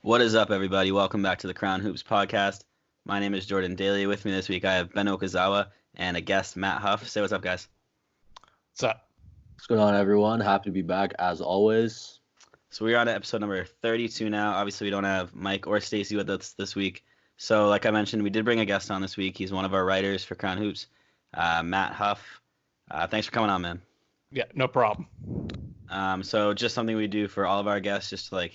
What is up, everybody? Welcome back to the CrownHoops Podcast. My name is JORDANDALY. With me this week, I have Ben Okazawa and a guest, Matt Huff. Say what's up, guys. What's up? What's going on, everyone? Happy to be back, as always. So we're on to episode number 32 now. Obviously, we don't have Mike or Stacey with us this week. So like I mentioned, we did bring a guest on this week. He's one of our writers for CrownHoops, Matt Huff. Thanks for coming on, man. Yeah, no problem. So just something we do for all of our guests, just to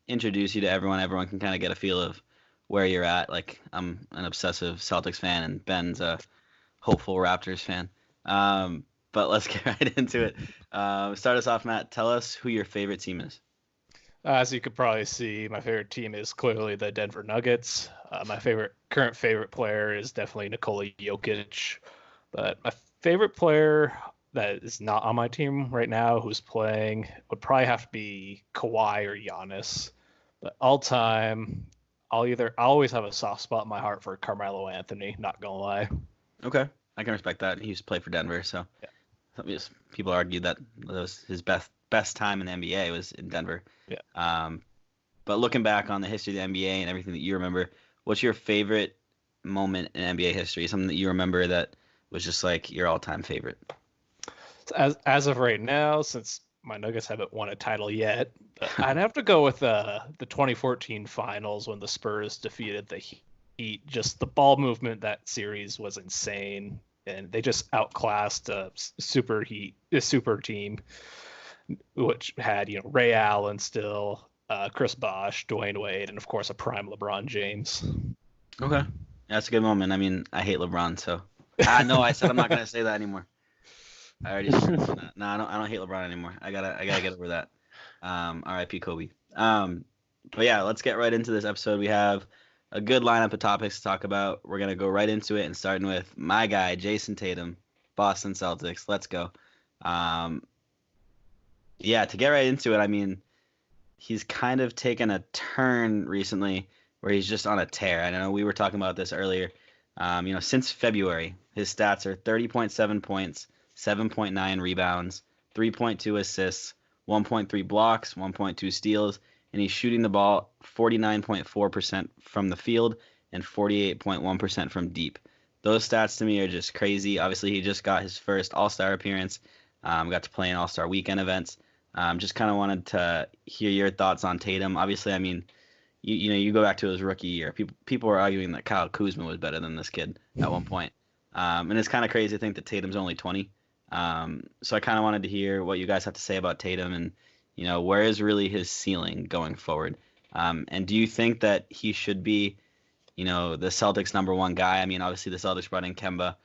introduce you to everyone. Everyone can kind of get a feel of where you're at. Like, I'm an obsessive Celtics fan and Ben's a hopeful Raptors fan. But let's get right into it. Start us off, Matt. Tell us who your favorite team is. As you could probably see, my favorite team is clearly the Denver Nuggets. My current favorite player is definitely Nikola Jokic. But my favorite player that is not on my team right now who's playing would probably have to be Kawhi or Giannis. But all time, I'll always have a soft spot in my heart for Carmelo Anthony, not gonna lie. Okay, I can respect that. He used to play for Denver, so yeah. People argue that was his best time in the NBA was in Denver. Yeah. But looking back on the history of the NBA and everything that you remember, what's your favorite moment in NBA history? Something that you remember that was just like your all-time favorite? As of right now, since my Nuggets haven't won a title yet, I'd have to go with the 2014 finals when the Spurs defeated the Heat. Just the ball movement that series was insane, and they just outclassed a super team, which had Ray Allen still, Chris Bosh, Dwayne Wade, and of course a prime LeBron James. Okay, that's a good moment. I mean, I hate LeBron, so no, I said I'm not gonna say that anymore. I already said that. No, I don't hate LeBron anymore. I gotta get over that. R.I.P. Kobe. But yeah, let's get right into this episode. We have a good lineup of topics to talk about. We're gonna go right into it and starting with my guy, Jayson Tatum, Boston Celtics. Let's go. Yeah, to get right into it, I mean, he's kind of taken a turn recently where he's just on a tear. I know we were talking about this earlier. Since February, his stats are 30.7 points, 7.9 rebounds, 3.2 assists, 1.3 blocks, 1.2 steals, and he's shooting the ball 49.4% from the field and 48.1% from deep. Those stats to me are just crazy. Obviously, he just got his first All-Star appearance, got to play in All-Star Weekend events. Just kind of wanted to hear your thoughts on Tatum. Obviously, I mean, you go back to his rookie year. People were arguing that Kyle Kuzma was better than this kid at one point. And it's kind of crazy to think that Tatum's only 20. So I kind of wanted to hear what you guys have to say about Tatum and, where is really his ceiling going forward? And do you think that he should be, the Celtics number one guy? I mean, obviously the Celtics brought in Kemba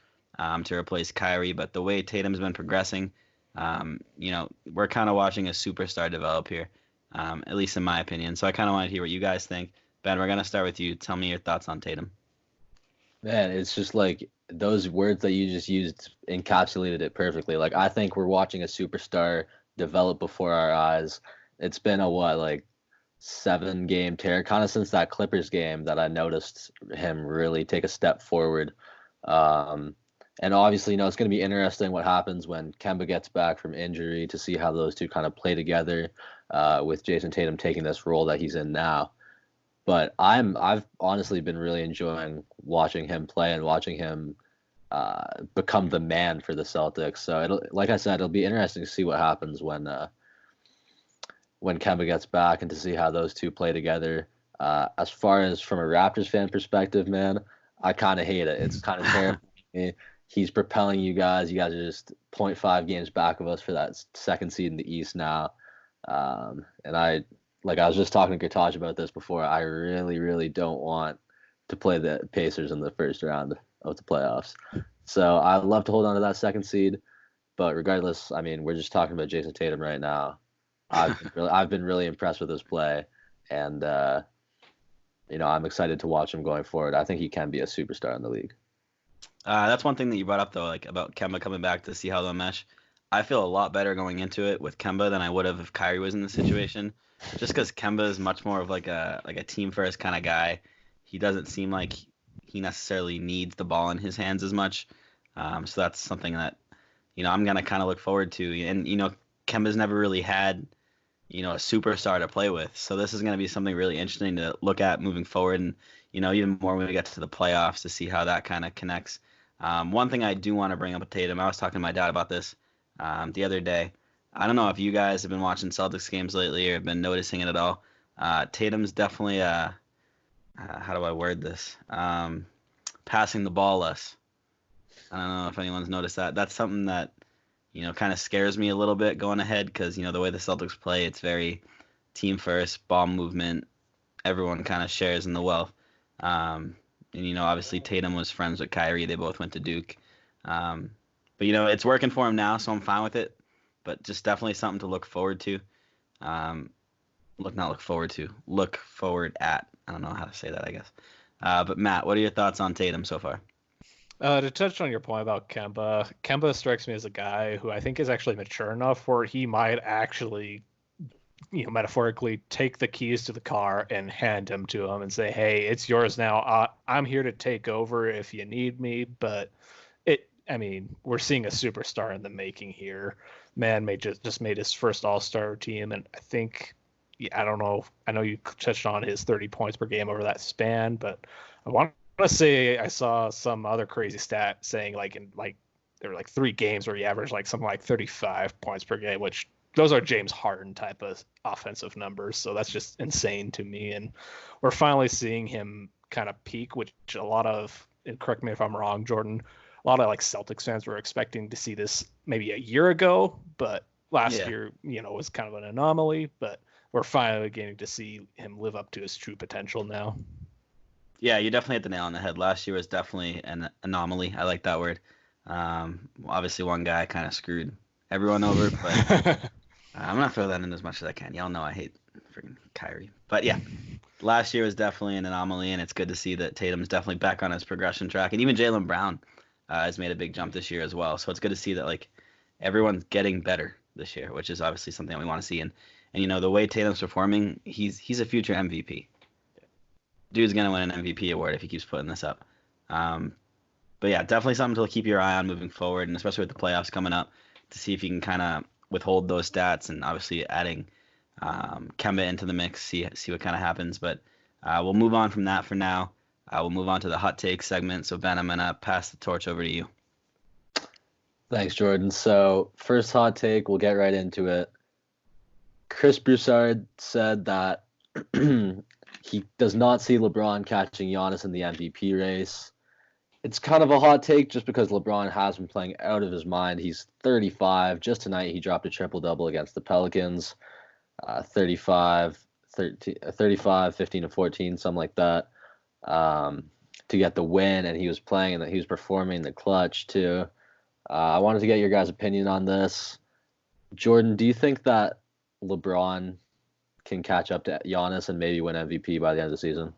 to replace Kyrie, but the way Tatum's been progressing, we're kind of watching a superstar develop here, at least in my opinion. So I kind of want to hear what you guys think. Ben, we're going to start with you. Tell me your thoughts on Tatum. Man, it's just like those words that you just used encapsulated it perfectly. Like, I think we're watching a superstar develop before our eyes. It's been a 7-game tear, kind of since that Clippers game that I noticed him really take a step forward. And obviously, it's going to be interesting what happens when Kemba gets back from injury to see how those two kind of play together with Jayson Tatum taking this role that he's in now. But I've honestly been really enjoying watching him play and watching him become the man for the Celtics. So like I said, it'll be interesting to see what happens when Kemba gets back and to see how those two play together. As far as from a Raptors fan perspective, man, I kind of hate it. It's kind of terrible. He's propelling you guys. You guys are just 0.5 games back of us for that second seed in the East now. And I was just talking to Kurtaj about this before. I really, really don't want to play the Pacers in the first round of the playoffs. So I'd love to hold on to that second seed. But regardless, I mean, we're just talking about Jayson Tatum right now. I've been really impressed with his play. And, I'm excited to watch him going forward. I think he can be a superstar in the league. That's one thing that you brought up, though, about Kemba coming back to see how they'll mesh. I feel a lot better going into it with Kemba than I would have if Kyrie was in the situation. Just because Kemba is much more of like a team first kind of guy. He doesn't seem like he necessarily needs the ball in his hands as much. So that's something that I'm gonna kind of look forward to. And Kemba's never really had a superstar to play with. So this is gonna be something really interesting to look at moving forward, and even more when we get to the playoffs to see how that kind of connects. One thing I do want to bring up with Tatum, I was talking to my dad about this the other day. I don't know if you guys have been watching Celtics games lately or have been noticing it at all. Tatum's definitely how do I word this? Passing the ball less. I don't know if anyone's noticed that. That's something that kind of scares me a little bit going ahead because the way the Celtics play, it's very team first, ball movement. Everyone kind of shares in the wealth. And obviously Tatum was friends with Kyrie. They both went to Duke. But it's working for him now, so I'm fine with it. But just definitely something to look forward to. Look forward at. I don't know how to say that, I guess. But Matt, what are your thoughts on Tatum so far? To touch on your point about Kemba strikes me as a guy who I think is actually mature enough where he might actually, metaphorically take the keys to the car and hand them to him and say, "Hey, it's yours now. I'm here to take over if you need me." But we're seeing a superstar in the making here. Man just made his first All-Star team, and I think, I don't know. I know you touched on his 30 points per game over that span, but I want to say I saw some other crazy stat saying there were 3 games where he averaged something like 35 points per game, which those are James Harden type of offensive numbers. So that's just insane to me. And we're finally seeing him kind of peak, which a lot of, and correct me if I'm wrong, Jordan, a lot of Celtics fans were expecting to see this maybe a year ago, but last year, was kind of an anomaly, but we're finally getting to see him live up to his true potential now. Yeah, you definitely hit the nail on the head. Last year was definitely an anomaly. I like that word. Obviously, one guy kind of screwed everyone over, but I'm going to throw that in as much as I can. Y'all know I hate freaking Kyrie. But yeah, last year was definitely an anomaly, and it's good to see that Tatum's definitely back on his progression track. And even Jaylen Brown has made a big jump this year as well. So it's good to see that everyone's getting better this year, which is obviously something we want to see. And the way Tatum's performing, he's a future MVP. Dude's going to win an MVP award if he keeps putting this up. But yeah, definitely something to keep your eye on moving forward, and especially with the playoffs coming up, to see if you can kind of withhold those stats, and obviously adding Kemba into the mix, see what kind of happens. But we'll move on from that for now. We'll move on to the hot take segment. So Ben, I'm going to pass the torch over to you. Thanks, Jordan. So first hot take, we'll get right into it. Chris Broussard said that he does not see LeBron catching Giannis in the MVP race. It's kind of a hot take just because LeBron has been playing out of his mind. He's 35. Just tonight, he dropped a triple-double against the Pelicans. 35, 15 to 14, something like that, to get the win. And he was playing, and he was performing in the clutch, too. I wanted to get your guys' opinion on this. Jordan, do you think that LeBron can catch up to Giannis and maybe win MVP by the end of the season?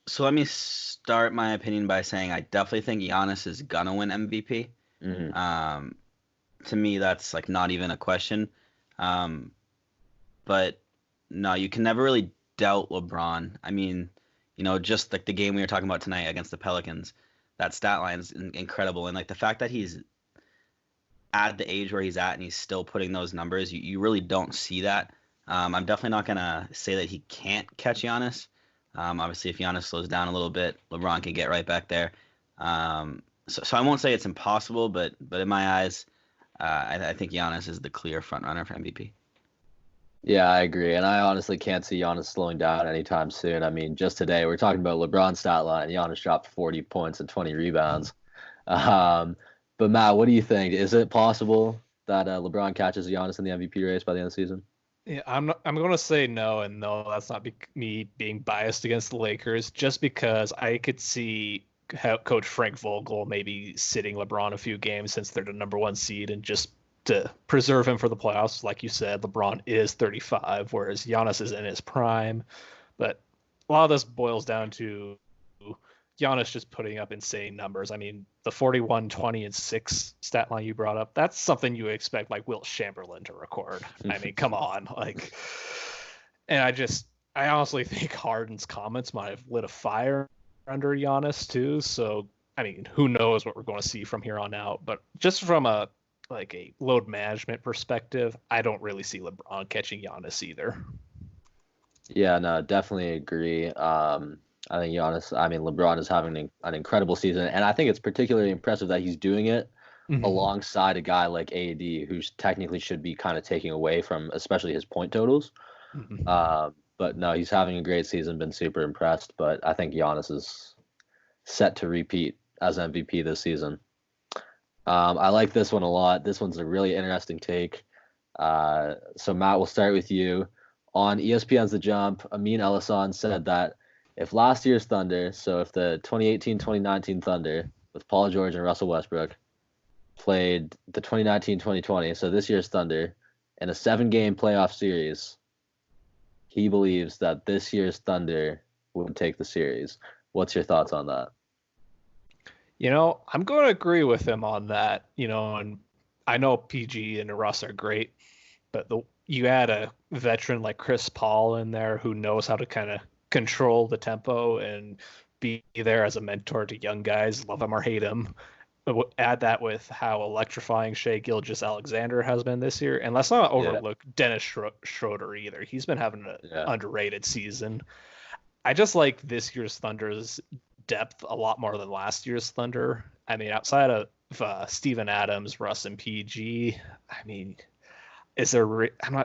So let me start my opinion by saying I definitely think Giannis is gonna win MVP. Mm-hmm. To me, that's not even a question. But no, you can never really doubt LeBron. I mean, just the game we were talking about tonight against the Pelicans, that stat line is incredible, and the fact that he's at the age where he's at and he's still putting those numbers, you really don't see that. I'm definitely not going to say that he can't catch Giannis. Obviously, if Giannis slows down a little bit, LeBron can get right back there. So I won't say it's impossible, but in my eyes, I think Giannis is the clear front runner for MVP. Yeah, I agree. And I honestly can't see Giannis slowing down anytime soon. I mean, just today, we're talking about LeBron's stat line. Giannis dropped 40 points and 20 rebounds. But Matt, what do you think? Is it possible that LeBron catches Giannis in the MVP race by the end of the season? Yeah, I'm going to say no, and no, that's not me being biased against the Lakers, just because I could see Coach Frank Vogel maybe sitting LeBron a few games since they're the number 1 seed, and just to preserve him for the playoffs. Like you said, LeBron is 35, whereas Giannis is in his prime. But a lot of this boils down to Giannis just putting up insane numbers. I mean, the 41, 20, and 6 stat line you brought up, that's something you expect like Wilt Chamberlain to record. I mean, come on. And I honestly think Harden's comments might have lit a fire under Giannis too. So, I mean, who knows what we're going to see from here on out. But just from a load management perspective, I don't really see LeBron catching Giannis either. Yeah, no, definitely agree. I think LeBron is having an incredible season, and I think it's particularly impressive that he's doing it alongside a guy like AD, who technically should be kind of taking away from, especially his point totals. But no, he's having a great season, been super impressed, but I think Giannis is set to repeat as MVP this season. I like this one a lot. This one's a really interesting take. So Matt, we'll start with you. On ESPN's The Jump, Amin Elhassan said that if last year's Thunder, so if the 2018-2019 Thunder with Paul George and Russell Westbrook played the 2019-2020, so this year's Thunder, in a 7-game playoff series, he believes that this year's Thunder would take the series. What's your thoughts on that? I'm going to agree with him on that, and I know PG and Russ are great, but you add a veteran like Chris Paul in there who knows how to kind of control the tempo and be there as a mentor to young guys, love him or hate him. Add that with how electrifying Shai Gilgeous-Alexander has been this year. And let's not overlook Dennis Schroeder either. He's been having an underrated season. I just like this year's Thunder's depth a lot more than last year's Thunder. I mean, outside of Steven Adams, Russ, and PG, I mean, I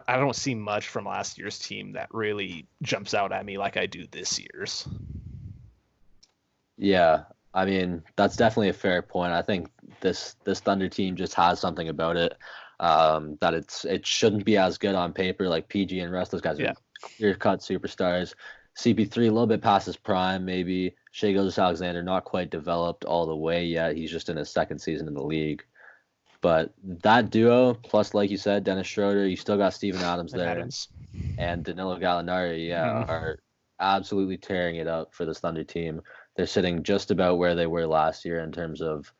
don't see much from last year's team that really jumps out at me like I do this year's. Yeah, I mean, that's definitely a fair point. I think this Thunder team just has something about it that it shouldn't be as good on paper. Like PG and Russ, those guys are clear-cut superstars. CP3 a little bit past his prime, maybe. Shai Gilgeous-Alexander not quite developed all the way yet. He's just in his second season in the league. But that duo, plus, like you said, Dennis Schroeder, you still got Steven Adams there. And Danilo Gallinari, are absolutely tearing it up for this Thunder team. They're sitting just about where they were last year in terms of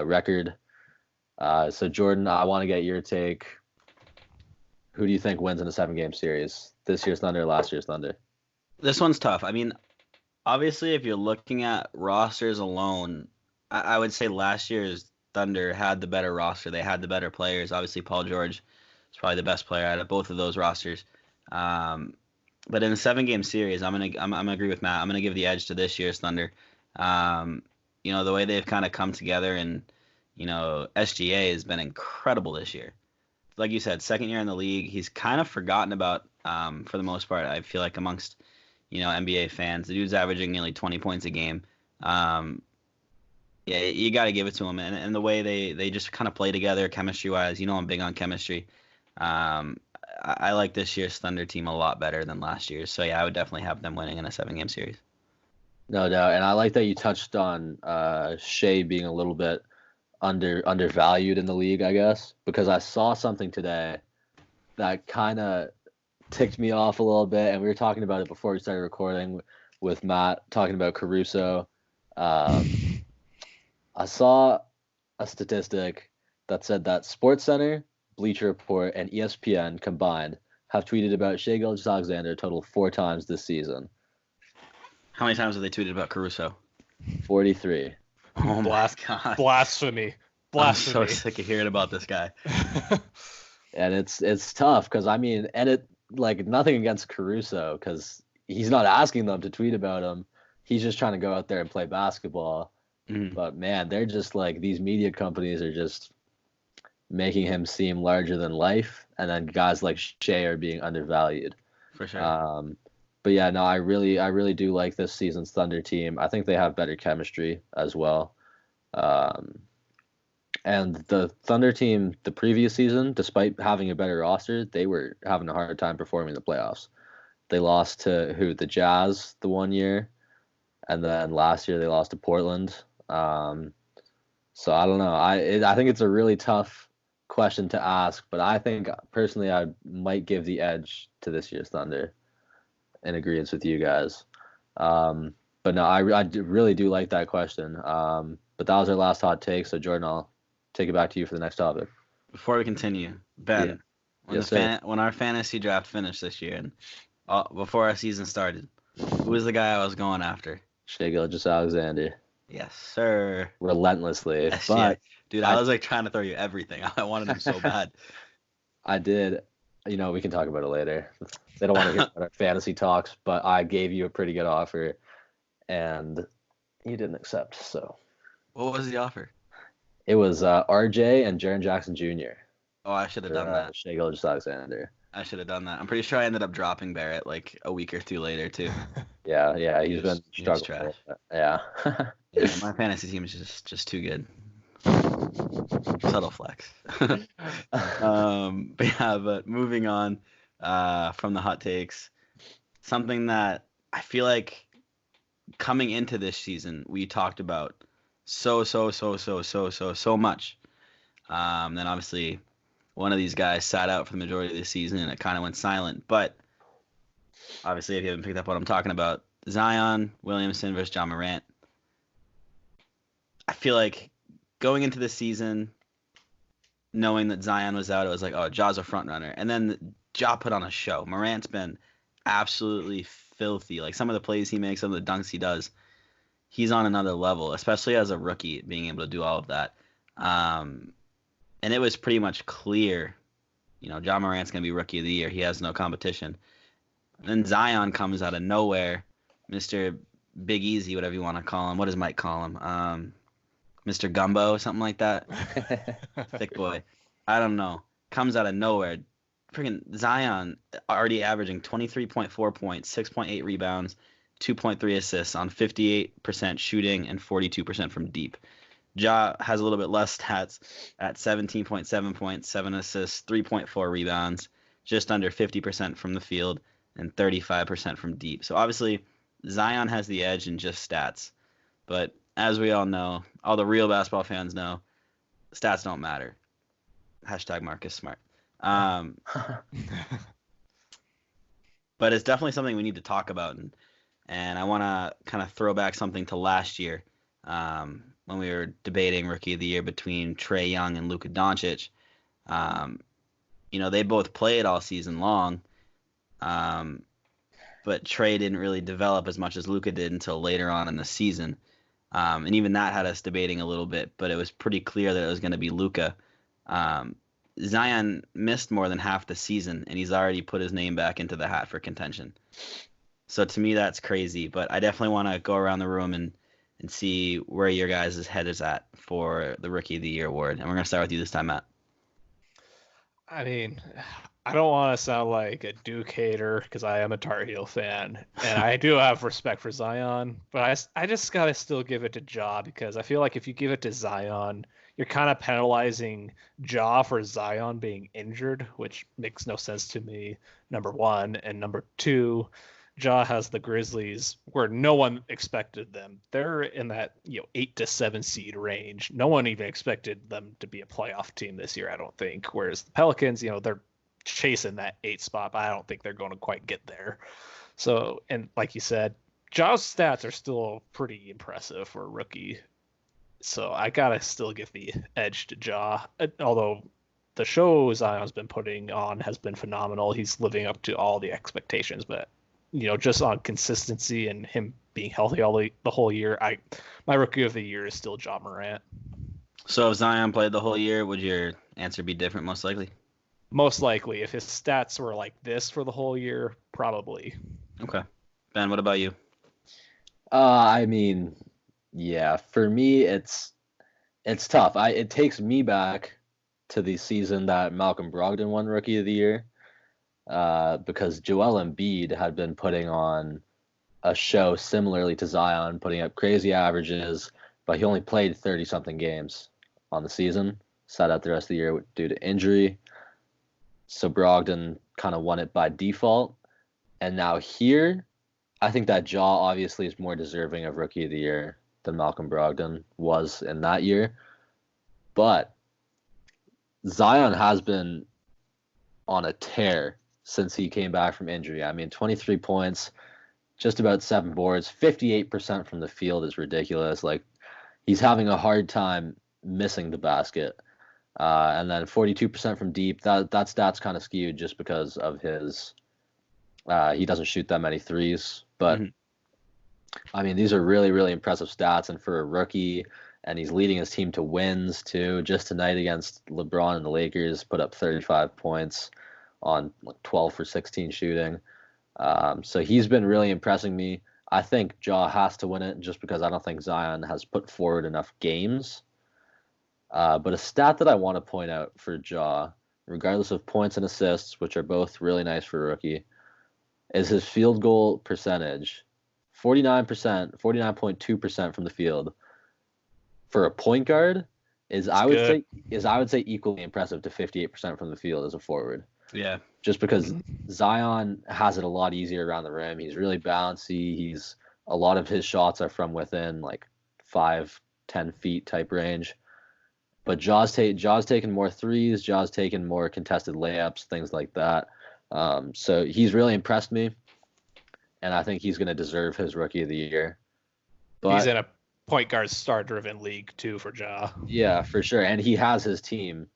record. So, Jordan, I want to get your take. Who do you think wins in a 7-game series? This year's Thunder or last year's Thunder? This one's tough. I mean, obviously, if you're looking at rosters alone, I would say last year's Thunder had the better roster. They had the better players. Obviously, Paul George is probably the best player out of both of those rosters. But in a 7-game series, I'm gonna agree with Matt. I'm gonna give the edge to this year's Thunder. The way they've kind of come together, and SGA has been incredible this year. Like you said, second year in the league, he's kind of forgotten about for the most part. I feel like amongst NBA fans, the dude's averaging nearly 20 points a game. Yeah, you got to give it to him, and the way they just kind of play together, chemistry-wise. I'm big on chemistry. I like this year's Thunder team a lot better than last year's. So yeah, I would definitely have them winning in a 7-game series. No doubt, and I like that you touched on Shai being a little bit undervalued in the league, I guess, because I saw something today that kind of ticked me off a little bit, and we were talking about it before we started recording with Matt, talking about Caruso. I saw a statistic that said that SportsCenter, Bleacher Report, and ESPN combined have tweeted about Shai Gilgeous-Alexander a total of 4 times this season. How many times have they tweeted about Caruso? 43. Oh my God. Blasphemy. I'm so sick of hearing about this guy. And it's tough because, nothing against Caruso because he's not asking them to tweet about him. He's just trying to go out there and play basketball. But man, they're just these media companies are just making him seem larger than life, and then guys like Shai are being undervalued. For sure. But yeah, no, I really do like this season's Thunder team. I think they have better chemistry as well. And the Thunder team the previous season, despite having a better roster, they were having a hard time performing in the playoffs. They lost to the Jazz the one year, and then last year they lost to Portland. So I don't know. I think it's a really tough question to ask, but I think personally I might give the edge to this year's Thunder in agreement with you guys. But no, I really do like that question. But that was our last hot take. So Jordan, I'll take it back to you for the next topic. Before we continue, Ben, when our fantasy draft finished this year and before our season started, who was the guy I was going after? Shai Gilgeous-Alexander. Yes, sir. Relentlessly. Yes, but yeah. Dude, I was like trying to throw you everything. I wanted him so bad. I did. We can talk about it later. They don't want to hear about our fantasy talks, but I gave you a pretty good offer, and you didn't accept. So. What was the offer? It was RJ and Jaren Jackson Jr. Oh, I should have done that. Shai Gilgeous-Alexander. I should have done that. I'm pretty sure I ended up dropping Barrett like a week or two later too. Yeah, he's been struggling. Trash. Yeah. Yeah, my fantasy team is just too good. Subtle flex. But moving on from the hot takes, something that I feel like coming into this season we talked about so much. Then obviously one of these guys sat out for the majority of the season and it kind of went silent. But obviously, if you haven't picked up what I'm talking about, Zion Williamson versus Ja Morant. I feel like going into the season, knowing that Zion was out, it was like, oh, Ja's a front runner. And then Ja put on a show. Morant's been absolutely filthy. Like some of the plays he makes, some of the dunks he does, he's on another level, especially as a rookie, being able to do all of that. And it was pretty much clear, Ja Morant's going to be rookie of the year. He has no competition. Then Zion comes out of nowhere, Mr. Big Easy, whatever you want to call him. What does Mike call him? Mr. Gumbo, something like that. Thick boy. I don't know. Comes out of nowhere. Freaking Zion already averaging 23.4 points, 6.8 rebounds, 2.3 assists on 58% shooting and 42% from deep. Ja has a little bit less stats at 17.7 points, 7 assists, 3.4 rebounds, just under 50% from the field, and 35% from deep. So obviously, Zion has the edge in just stats. But as we all know, all the real basketball fans know, stats don't matter. Hashtag Marcus Smart. But it's definitely something we need to talk about. And I want to kind of throw back something to last year when we were debating Rookie of the Year between Trae Young and Luka Doncic. They both played all season long. But Trae didn't really develop as much as Luka did until later on in the season. And even that had us debating a little bit, but it was pretty clear that it was going to be Luka. Zion missed more than half the season, and he's already put his name back into the hat for contention. So to me, that's crazy, but I definitely want to go around the room and see where your guys' head is at for the Rookie of the Year award. And we're going to start with you this time, Matt. I mean, I don't want to sound like a Duke hater because I am a Tar Heel fan, and I do have respect for Zion, but I just got to still give it to Ja because I feel like if you give it to Zion, you're kind of penalizing Ja for Zion being injured, which makes no sense to me, number one. And number two, Ja has the Grizzlies where no one expected them. They're in that 8 to 7 seed range. No one even expected them to be a playoff team this year, I don't think. Whereas the Pelicans, they're chasing that 8 spot, but I don't think they're going to quite get there. So, and like you said, Ja's stats are still pretty impressive for a rookie. So I gotta still give the edge to Ja, although the show Zion's been putting on has been phenomenal. He's living up to all the expectations, but just on consistency and him being healthy the whole year, my Rookie of the Year is still Ja Morant. So if Zion played the whole year, would your answer be different most likely? Most likely. If his stats were like this for the whole year, probably. Okay. Ben, what about you? I mean, yeah, for me, it's tough. It takes me back to the season that Malcolm Brogdon won Rookie of the Year, because Joel Embiid had been putting on a show similarly to Zion, putting up crazy averages, but he only played 30-something games on the season, sat out the rest of the year due to injury. So Brogdon kind of won it by default. And now here, I think that Ja obviously is more deserving of Rookie of the Year than Malcolm Brogdon was in that year. But Zion has been on a tear since he came back from injury. I mean, 23 points, just about 7 boards. 58% from the field is ridiculous. Like, he's having a hard time missing the basket. And then 42% from deep. That stat's kind of skewed just because of his he doesn't shoot that many threes. But I mean, these are really, really impressive stats. And for a rookie, and he's leading his team to wins too. Just tonight against LeBron and the Lakers, put up 35 points on like 12 for 16 shooting. So he's been really impressing me. I think Ja has to win it just because I don't think Zion has put forward enough games. But a stat that I want to point out for Ja, regardless of points and assists, which are both really nice for a rookie, is his field goal percentage. 49.2% from the field for a point guard I would say equally impressive to 58% from the field as a forward. Yeah. Just because Zion has it a lot easier around the rim. He's really bouncy. A lot of his shots are from within like 5-10 feet type range. But Ja's taken more threes. Ja's taken more contested layups, things like that. So he's really impressed me, and I think he's going to deserve his Rookie of the Year. But he's in a point guard star-driven league too for Ja. Yeah, for sure, and he has his team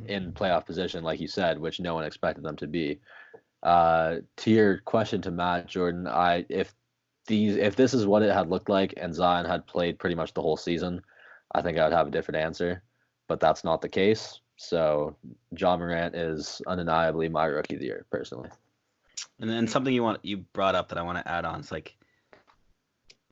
in playoff position, like you said, which no one expected them to be. To your question to Matt, Jordan, if this is what it had looked like and Zion had played pretty much the whole season, I think I would have a different answer. But that's not the case. So Ja Morant is undeniably my Rookie of the Year, personally. And then something you brought up that I want to add on. It's like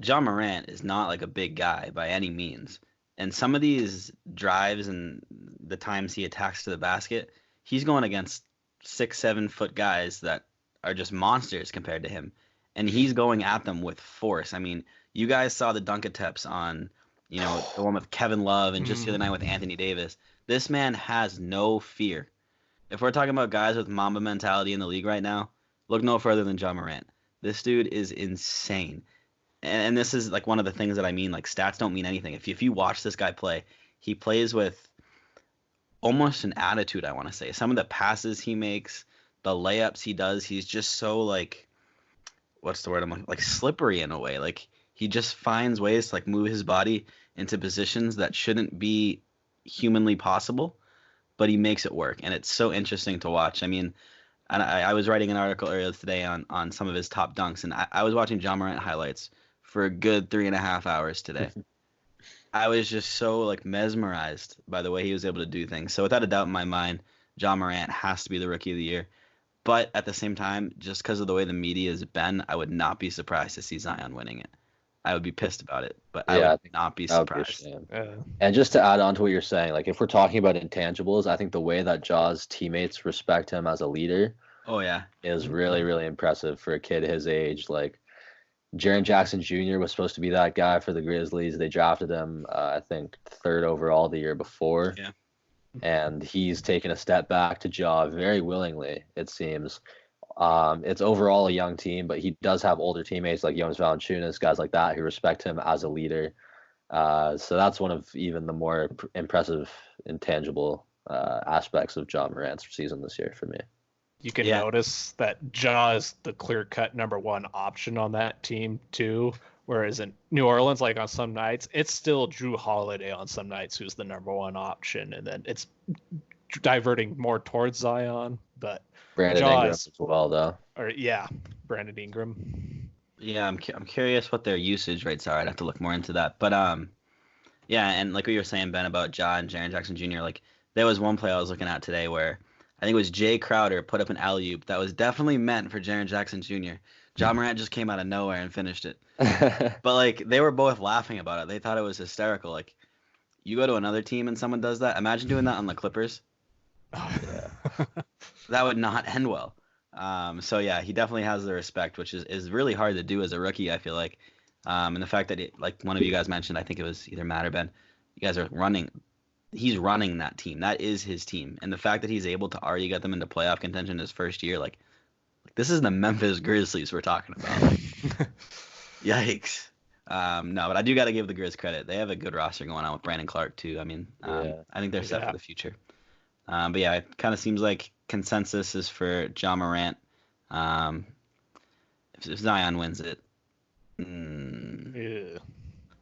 Ja Morant is not like a big guy by any means. And some of these drives and the times he attacks to the basket, he's going against 6-7 foot guys that are just monsters compared to him. And he's going at them with force. I mean, you guys saw the dunk attempts on, the one with Kevin Love and just the other night with Anthony Davis. This man has no fear. If we're talking about guys with Mamba mentality in the league right now, look no further than Ja Morant. This dude is insane. And this is like one of the things that I mean, like stats don't mean anything. If you watch this guy play, he plays with almost an attitude, I want to say. Some of the passes he makes, the layups he does, he's just so like, what's the word I'm like slippery in a way. Like he just finds ways to like move his body into positions that shouldn't be humanly possible, but he makes it work. And it's so interesting to watch. I mean, and I was writing an article earlier today on some of his top dunks, and I was watching Ja Morant highlights for a good 3.5 hours today. I was just so like mesmerized by the way he was able to do things. So without a doubt in my mind, Ja Morant has to be the Rookie of the Year. But at the same time, just because of the way the media has been, I would not be surprised to see Zion winning it. I would be pissed about it, but I would not be surprised. And just to add on to what you're saying, like if we're talking about intangibles, I think the way that Ja's teammates respect him as a leader is really, really impressive for a kid his age. Like Jaren Jackson Jr. was supposed to be that guy for the Grizzlies. They drafted him, I think, 3rd overall the year before. Yeah. And he's taken a step back to Ja very willingly, it seems. It's overall a young team, but he does have older teammates like Jonas Valanciunas, guys like that who respect him as a leader. So that's one of even the more impressive intangible aspects of Ja Morant's season this year for me. You can notice that Ja is the clear-cut number one option on that team too. Whereas in New Orleans, like on some nights, it's still Drew Holiday on some nights who's the number one option, and then it's diverting more towards Zion. But Brandon Ingram as well, though. Brandon Ingram. Yeah, I'm curious what their usage rates are. I'd have to look more into that. But and like what you were saying, Ben, about Ja and Jaren Jackson Jr., like there was one play I was looking at today where I think it was Jay Crowder put up an alley-oop that was definitely meant for Jaren Jackson Jr. Ja Morant just came out of nowhere and finished it. But like they were both laughing about it. They thought it was hysterical. Like you go to another team and someone does that. Imagine doing that on the Clippers. That would not end well. So yeah, he definitely has the respect, which is really hard to do as a rookie, I feel like. And the fact that like one of you guys mentioned, I think it was either Matt or Ben, you guys are he's running that team. That is his team. And the fact that he's able to already get them into playoff contention his first year, like this is the Memphis Grizzlies we're talking about. Like, yikes. No, but I do got to give the Grizz credit. They have a good roster going on with Brandon Clark too. I mean, I think they're set for the future. But yeah, it kind of seems like consensus is for Ja Morant. if Zion wins it,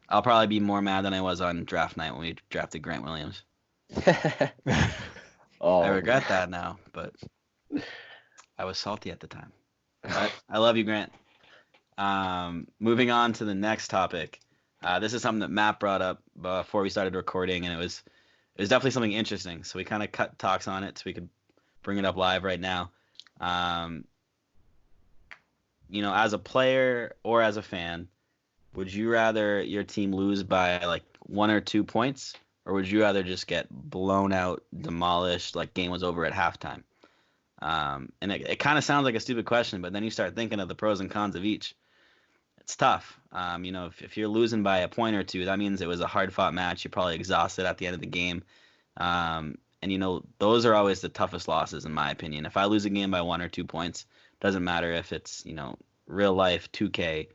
I'll probably be more mad than I was on draft night when we drafted Grant Williams. Oh, I regret that now, but I was salty at the time. But I love you, Grant. Moving on to the next topic. This is something that Matt brought up before we started recording, and it was definitely something interesting. So we kind of cut talks on it so we could bring it up live right now. As a player or as a fan, would you rather your team lose by like 1 or 2 points, or would you rather just get blown out, demolished, like game was over at halftime? And it kind of sounds like a stupid question, but then you start thinking of the pros and cons of each. It's tough. If you're losing by a point or two, that means it was a hard-fought match. You're probably exhausted at the end of the game. And those are always the toughest losses, in my opinion. If I lose a game by 1 or 2 points, doesn't matter if it's, real life 2K.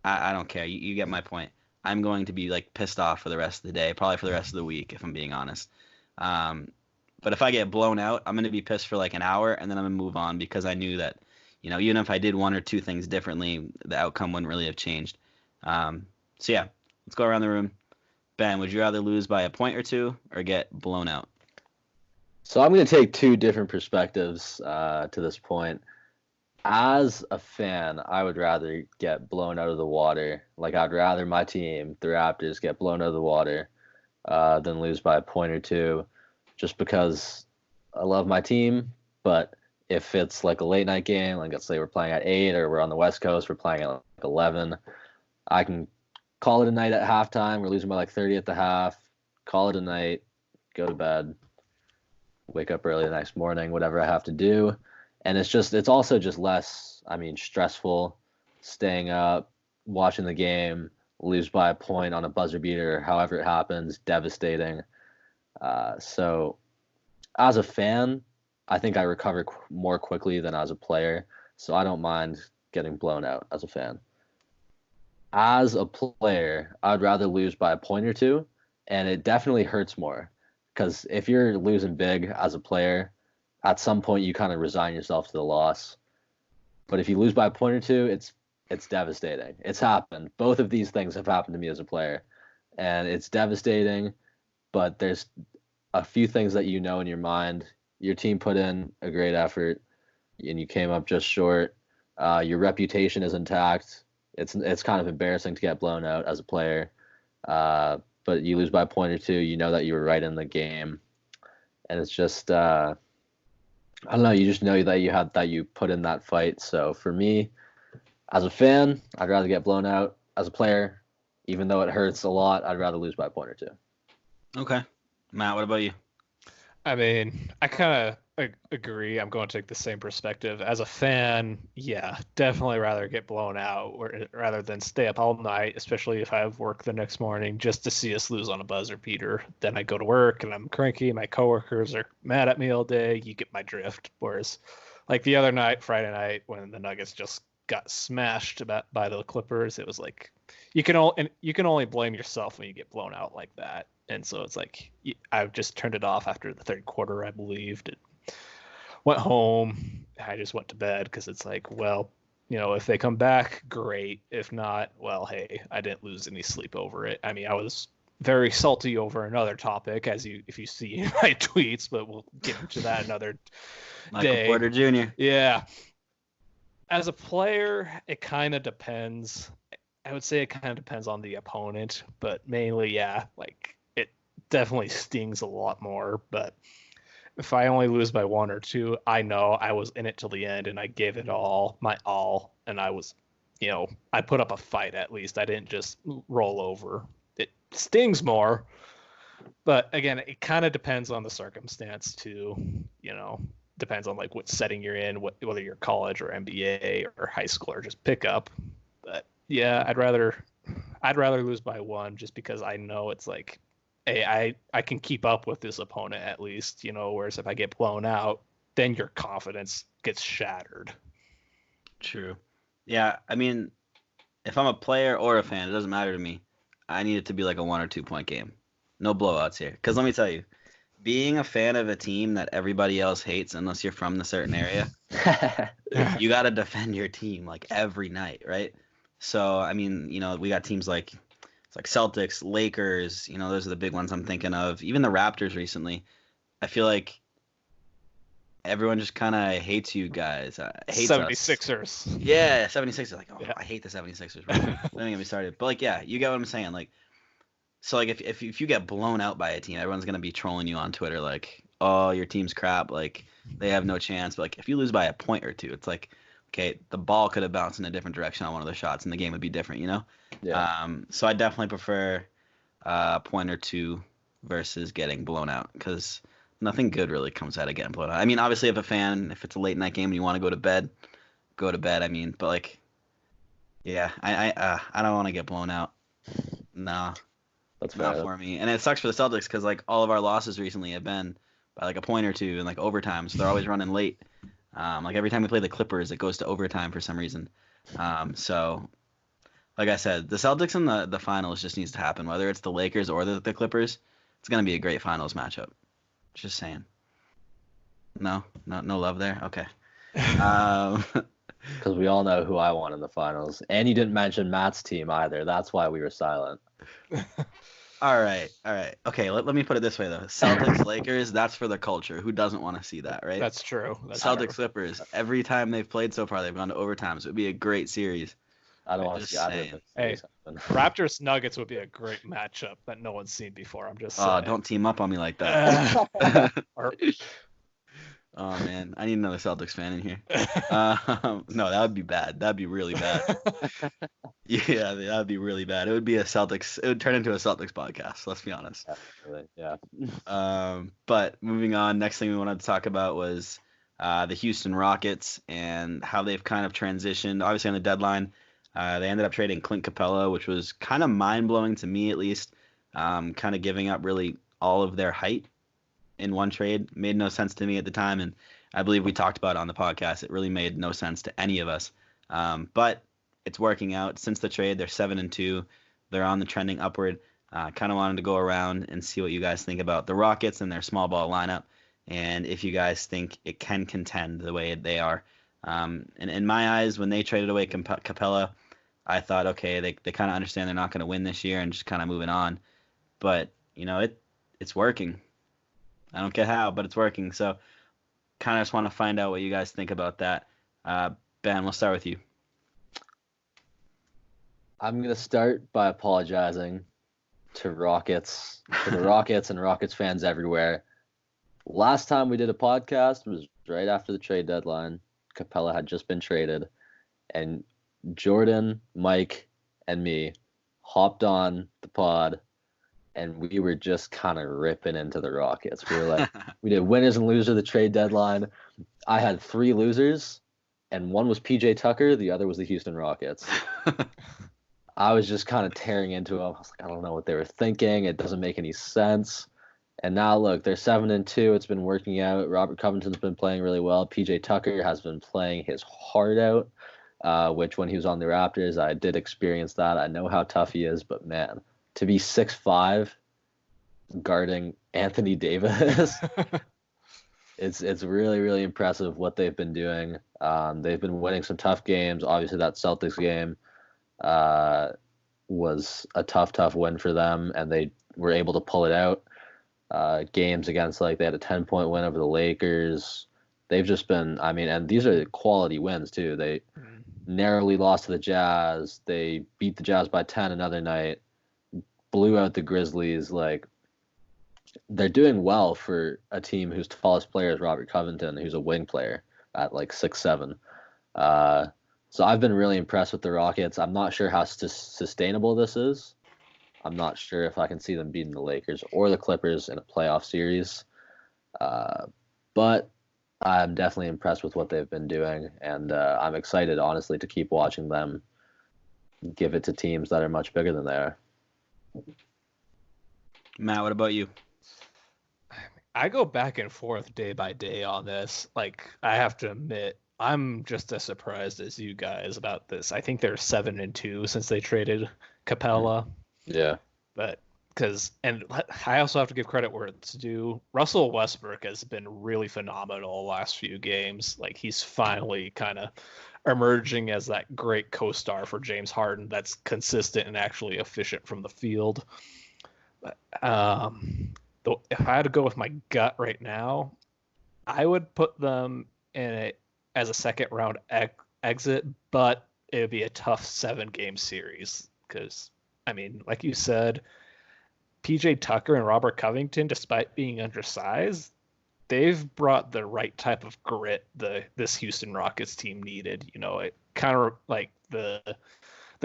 I don't care. You get my point. I'm going to be like pissed off for the rest of the day, probably for the rest of the week, if I'm being honest. But if I get blown out, I'm going to be pissed for like an hour, and then I'm going to move on because I knew that, even if I did 1 or 2 things differently, the outcome wouldn't really have changed. So yeah, let's go around the room. Ben, would you rather lose by a point or 2 or get blown out? So I'm going to take 2 different perspectives to this point. As a fan, I would rather get blown out of the water. Like, I'd rather my team, the Raptors, get blown out of the water than lose by a point or 2, just because I love my team. But if it's like a late night game, like let's say we're playing at 8 or we're on the West Coast, we're playing at like 11, I can call it a night at halftime. We're losing by like 30 at the half. Call it a night, go to bed, wake up early the next morning, whatever I have to do. And it's also just less, stressful staying up, watching the game, lose by a point on a buzzer beater, however it happens, devastating. So as a fan, I think I recover more quickly than as a player. So I don't mind getting blown out as a fan. As a player, I'd rather lose by a point or 2, and it definitely hurts more. Because if you're losing big as a player, at some point you kind of resign yourself to the loss. But if you lose by a point or 2, it's devastating. It's happened. Both of these things have happened to me as a player, and it's devastating. But there's a few things that in your mind. Your team put in a great effort, and you came up just short. Your reputation is intact. It's kind of embarrassing to get blown out as a player, but you lose by a point or 2. You know that you were right in the game, and it's just I don't know. You just know that you put in that fight. So for me, as a fan, I'd rather get blown out. As a player, even though it hurts a lot, I'd rather lose by a point or 2. Okay, Matt, what about you? I kind of agree. I'm going to take the same perspective. As a fan, yeah, definitely rather get blown out rather than stay up all night, especially if I have work the next morning, just to see us lose on a buzzer beater. Then I go to work and I'm cranky. My coworkers are mad at me all day. You get my drift. Whereas, like the other night, Friday night, when the Nuggets just got smashed by the Clippers, it was like you can only blame yourself when you get blown out like that. And so it's like I just turned it off after the third quarter, I believed. Went home. I just went to bed because it's like, well, if they come back, great. If not, well, hey, I didn't lose any sleep over it. I was very salty over another topic, if you see my tweets, but we'll get into that another Michael day. Porter Jr. Yeah. As a player, it kind of depends. I would say it kind of depends on the opponent, but mainly, yeah, like it definitely stings a lot more. But if I only lose by 1 or 2, I know I was in it till the end and I gave it my all, and I was, I put up a fight at least. I didn't just roll over. It stings more, but again, it kind of depends on the circumstance too. Depends on like what setting you're in, whether you're college or NBA or high school or just pickup. But yeah, I'd rather lose by 1 just because I know it's like, hey, I can keep up with this opponent at least, whereas if I get blown out, then your confidence gets shattered. True. Yeah, if I'm a player or a fan, it doesn't matter to me. I need it to be like a 1 or 2 point game. No blowouts here. Because let me tell you, being a fan of a team that everybody else hates, unless you're from the certain area, you got to defend your team like every night, right? So, I mean, we got teams like Celtics, Lakers, those are the big ones I'm thinking of. Even the Raptors recently. I feel like everyone just kind of hates you guys. Hates 76ers. Us. Yeah, 76ers. Like, Yeah. I hate the 76ers. Right? Don't get me started. But, like, yeah, you get what I'm saying. Like, so, like, if you get blown out by a team, everyone's going to be trolling you on Twitter like, oh, your team's crap. Like, they have no chance. But, like, if you lose by a point or two, it's like, okay, the ball could have bounced in a different direction on one of the shots, and the game would be different, Yeah. So I definitely prefer a point or two versus getting blown out, because nothing good really comes out of getting blown out. I mean, obviously, if it's a late night game and you want to go to bed, go to bed. I mean, but like, yeah, I don't want to get blown out. No, That's not fair. for me. And it sucks for the Celtics because like all of our losses recently have been by like a point or two in like overtime, so they're always running late. Like every time we play the Clippers, it goes to overtime for some reason. So like I said, the Celtics in the finals just needs to happen, whether it's the Lakers or the Clippers. It's gonna be a great finals matchup. Just saying. No love there. Okay. Because we all know who I want in the finals, and you didn't mention Matt's team either. That's why we were silent. All right. Okay, let me put it this way though. Celtics Lakers, that's for the culture. Who doesn't want to see that, right? That's true. Celtics Clippers. Every time they've played so far, they've gone to overtime. So it'd be a great series. I don't want to see either of them. Hey, Raptors Nuggets would be a great matchup that no one's seen before. I'm just saying. Oh, don't team up on me like that. Or- Oh man, I need another Celtics fan in here. No, that would be bad. That'd be really bad. Yeah, that would be really bad. It would be it would turn into a Celtics podcast. Let's be honest. Yeah. But moving on, next thing we wanted to talk about was the Houston Rockets and how they've kind of transitioned. Obviously, on the deadline, they ended up trading Clint Capella, which was kind of mind-blowing to me at least. Kind of giving up really all of their height in one trade. Made no sense to me at the time, and I believe we talked about it on the podcast. It really made no sense to any of us. But it's working out. Since the trade, they're 7-2. They're on the trending upward. Kind of wanted to go around and see what you guys think about the Rockets and their small ball lineup, and if you guys think it can contend the way they are. And in my eyes, when they traded away Capella, I thought, okay, they kind of understand they're not going to win this year and just kind of moving on. But, it's working. I don't get how, but it's working. So kind of just want to find out what you guys think about that. Ben, we'll start with you. I'm going to start by apologizing to the Rockets and Rockets fans everywhere. Last time we did a podcast was right after the trade deadline. Capella had just been traded, and Jordan, Mike, and me hopped on the pod, and we were just kind of ripping into the Rockets. We were like, we did winners and losers of the trade deadline. I had 3 losers, and one was PJ Tucker. The other was the Houston Rockets. I was just kind of tearing into them. I was like, I don't know what they were thinking. It doesn't make any sense. And now look, they're 7-2. It's been working out. Robert Covington's been playing really well. PJ Tucker has been playing his heart out, which when he was on the Raptors, I did experience that. I know how tough he is, but man, to be 6'5", guarding Anthony Davis, it's really, really impressive what they've been doing. They've been winning some tough games. Obviously, that Celtics game was a tough win for them, and they were able to pull it out. Games against, like, they had a 10-point win over the Lakers. They've just been, and these are quality wins too. They narrowly lost to the Jazz. They beat the Jazz by 10 another night. Blew out the Grizzlies. Like, they're doing well for a team whose tallest player is Robert Covington, who's a wing player at like 6'7". So I've been really impressed with the Rockets. I'm not sure how sustainable this is. I'm not sure if I can see them beating the Lakers or the Clippers in a playoff series. But I'm definitely impressed with what they've been doing, and I'm excited, honestly, to keep watching them give it to teams that are much bigger than they are. Matt, what about you? I go back and forth day by day on this. Like, I have to admit, I'm just as surprised as you guys about this. I think they're 7-2 since they traded Capella. Yeah. But and I also have to give credit where it's due. Russell Westbrook has been really phenomenal the last few games. Like, he's finally kind of emerging as that great co-star for James Harden that's consistent and actually efficient from the field. Though if I had to go with my gut right now, I would put them as a second round exit, but it would be a tough 7-game series because, I mean, like you said, PJ Tucker and Robert Covington, despite being undersized, they've brought the right type of grit this Houston Rockets team needed. You know, it kind of like the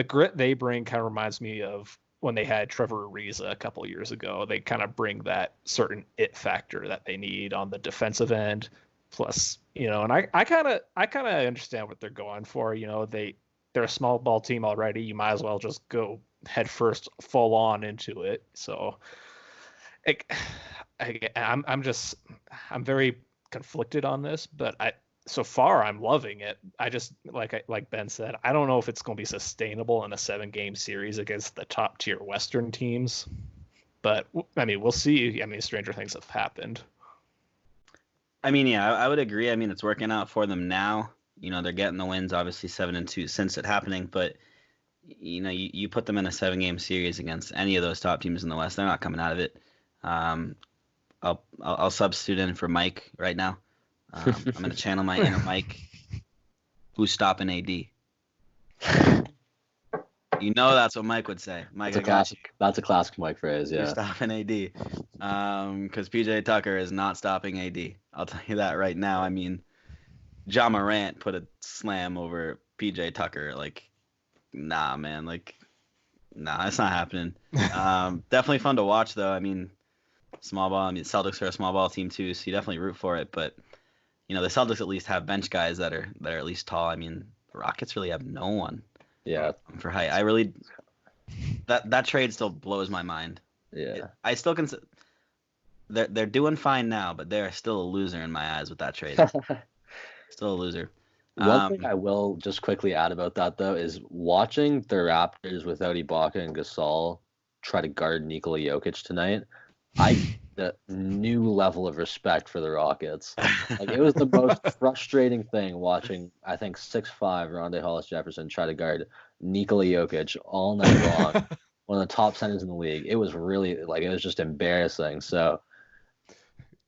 grit they bring kind of reminds me of when they had Trevor Ariza a couple of years ago. They kind of bring that certain it factor that they need on the defensive end. Plus, you know, and I kind of understand what they're going for. You know, they're a small ball team already. You might as well just go head first, full on into it. So, I'm very conflicted on this, but so far I'm loving it. I just like Ben said, I don't know if it's going to be sustainable in a 7-game series against the top tier Western teams, but I mean, we'll see. I mean, stranger things have happened. I mean, yeah, I would agree. I mean, it's working out for them now. You know, they're getting the wins, obviously 7-2 since it happening, but you know, you put them in a 7-game series against any of those top teams in the West, they're not coming out of it. I'll substitute in for Mike right now. I'm going to channel my inner Mike. Who's stopping AD? You know that's what Mike would say. Mike, that's a classic Mike phrase, yeah. Who's stopping AD? Because PJ Tucker is not stopping AD. I'll tell you that right now. I mean, John Morant put a slam over PJ Tucker. Like, nah, man. Like, nah, it's not happening. Definitely fun to watch, though. I mean, small ball. I mean, Celtics are a small ball team too, so you definitely root for it. But you know, the Celtics at least have bench guys that are at least tall. I mean, the Rockets really have no one. Yeah. For height, I really that trade still blows my mind. Yeah. I still consider they're doing fine now, but they're still a loser in my eyes with that trade. Still a loser. One thing I will just quickly add about that, though, is watching the Raptors without Ibaka and Gasol try to guard Nikola Jokic tonight, the new level of respect for the Rockets. Like, it was the most frustrating thing watching, I think, 6'5" Rondae Hollis-Jefferson try to guard Nikola Jokic all night long. One of the top centers in the league. It was really, like, it was just embarrassing. So,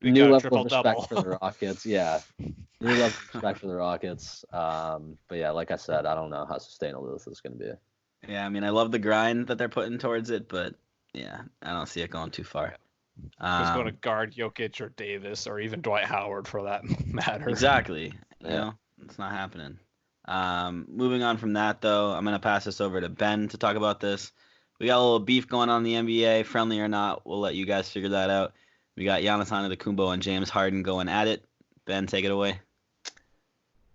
new level of respect for the Rockets. Yeah. New level of respect for the Rockets. But yeah, like I said, I don't know how sustainable this is going to be. Yeah, I mean, I love the grind that they're putting towards it, but yeah, I don't see it going too far. Who's going to guard Jokic or Davis or even Dwight Howard for that matter? Exactly. You know, it's not happening. Moving on from that, though, I'm going to pass this over to Ben to talk about this. We got a little beef going on in the NBA, friendly or not. We'll let you guys figure that out. We got Giannis Antetokounmpo and James Harden going at it. Ben, take it away.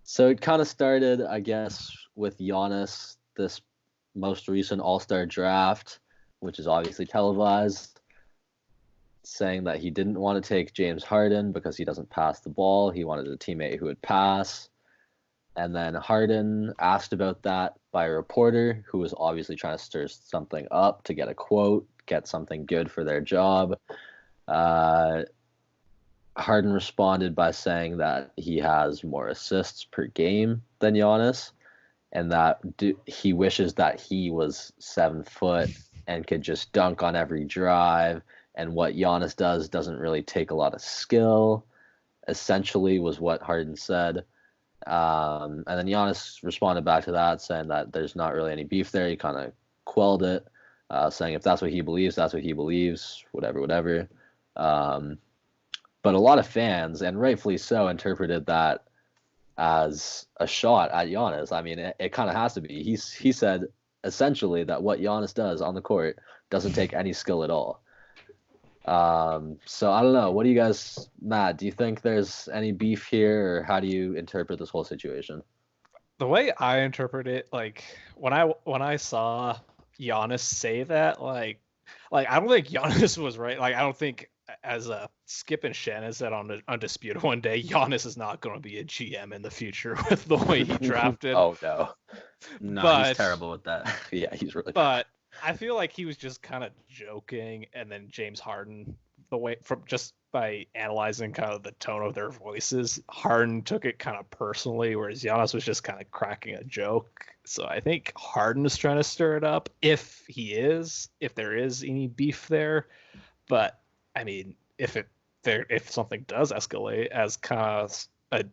So it kind of started, I guess, with Giannis, this most recent All-Star draft, which is obviously televised, saying that he didn't want to take James Harden because he doesn't pass the ball. He wanted a teammate who would pass. And then Harden asked about that by a reporter who was obviously trying to stir something up to get a quote, get something good for their job. Harden responded by saying that he has more assists per game than Giannis, and that he wishes that he was 7 foot and could just dunk on every drive, and what Giannis does doesn't really take a lot of skill, essentially was what Harden said. And then Giannis responded back to that, saying that there's not really any beef there. He kind of quelled it, saying if that's what he believes, that's what he believes, whatever. But a lot of fans, and rightfully so, interpreted that as a shot at Giannis. I mean, it kind of has to be. He said essentially that what Giannis does on the court doesn't take any skill at all. So I don't know. What do you guys, Matt, do you think there's any beef here, or how do you interpret this whole situation? The way I interpret it, like when I saw Giannis say that, like I don't think Giannis was right. Like, I don't think, as Skip and Shannon said on the Undisputed one day, Giannis is not going to be a GM in the future with the way he drafted. Oh, no. No, he's terrible with that. Yeah, he's really bad. I feel like he was just kind of joking, and then James Harden, the way from just by analyzing kind of the tone of their voices, Harden took it kind of personally, whereas Giannis was just kind of cracking a joke. So I think Harden is trying to stir it up, if there is any beef there. But I mean, if something does escalate, as kind of a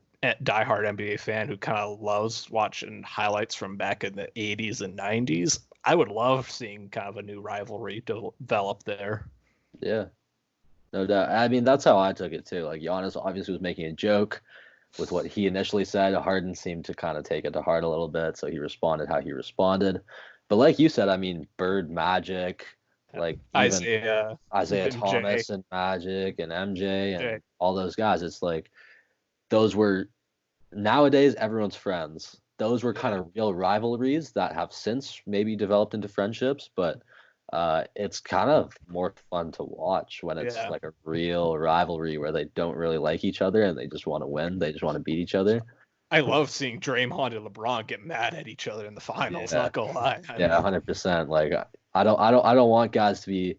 diehard NBA fan who kind of loves watching highlights from back in the 80s and 90s, I would love seeing kind of a new rivalry develop there. Yeah, no doubt. I mean, that's how I took it too. Like, Giannis obviously was making a joke with what he initially said. Harden seemed to kind of take it to heart a little bit, so he responded how he responded. But like you said, I mean, Bird, Magic, like even Isaiah Thomas and Magic and MJ and all those guys. It's like those were, nowadays everyone's friends. Those were kind of real rivalries that have since maybe developed into friendships, but it's kind of more fun to watch when it's like a real rivalry where they don't really like each other and they just want to win. They just want to beat each other. I love seeing Draymond and LeBron get mad at each other in the finals. Not gonna lie. 100%. Like, I don't want guys to be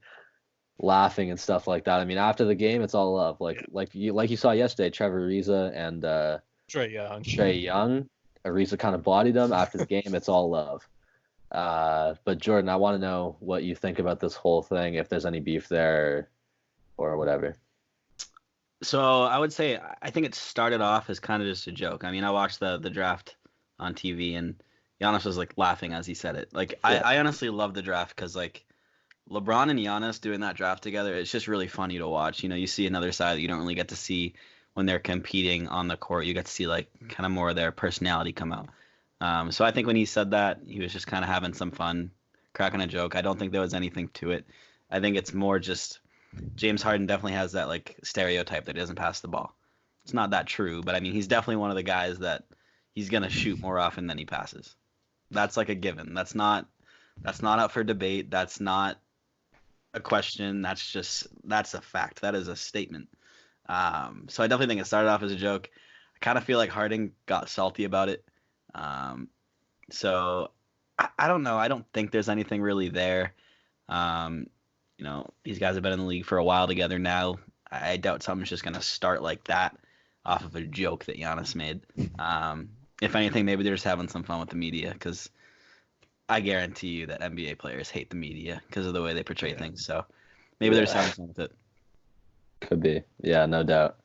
laughing and stuff like that. I mean, after the game, it's all love. Like you saw yesterday, Trevor Ariza and Trae Young. Ariza kind of bodied him. After the game, it's all love. But Jordan, I want to know what you think about this whole thing, if there's any beef there or whatever. So I would say I think it started off as kind of just a joke. I mean, I watched the draft on TV and Giannis was like laughing as he said it. Like, I honestly love the draft because like LeBron and Giannis doing that draft together, it's just really funny to watch. You know, you see another side that you don't really get to see when they're competing on the court. You get to see like kind of more of their personality come out. So I think when he said that, he was just kind of having some fun, cracking a joke. I don't think there was anything to it. I think it's more just James Harden definitely has that like stereotype that he doesn't pass the ball. It's not that true, but I mean, he's definitely one of the guys that he's going to shoot more often than he passes. That's like a given. That's not up for debate. That's not a question. That's a fact. That is a statement. So I definitely think it started off as a joke. I kind of feel like Harden got salty about it. So I don't know. I don't think there's anything really there. You know, these guys have been in the league for a while together now. I doubt something's just going to start like that off of a joke that Giannis made. If anything, maybe they're just having some fun with the media, because I guarantee you that NBA players hate the media because of the way they portray things. So maybe they're just having fun with it. Could be. Yeah, no doubt.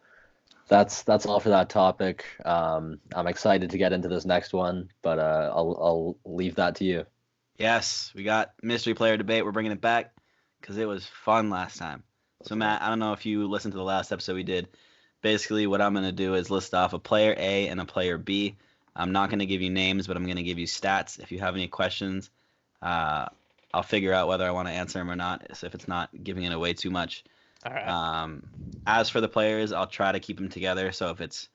That's all for that topic. I'm excited to get into this next one, but I'll leave that to you. Yes, we got mystery player debate. We're bringing it back because it was fun last time. So Matt, I don't know if you listened to the last episode we did. Basically, what I'm going to do is list off a player A and a player B. I'm not going to give you names, but I'm going to give you stats. If you have any questions, I'll figure out whether I want to answer them or not. So if it's not giving it away too much. All right. As for the players, I'll try to keep them together. So if it's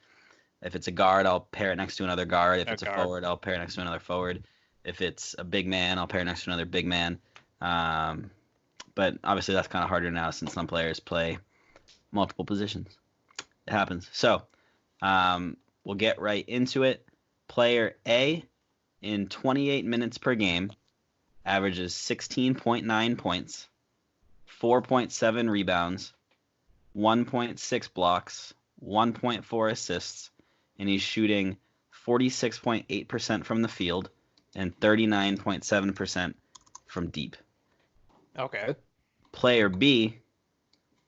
a guard, I'll pair it next to another guard. If it's a forward, I'll pair it next to another forward. If it's a big man, I'll pair it next to another big man. But obviously that's kind of harder now since some players play multiple positions. It happens. So we'll get right into it. Player A, in 28 minutes per game, averages 16.9 points, 4.7 rebounds, 1.6 blocks, 1.4 assists, and he's shooting 46.8% from the field and 39.7% from deep. Okay. Player B,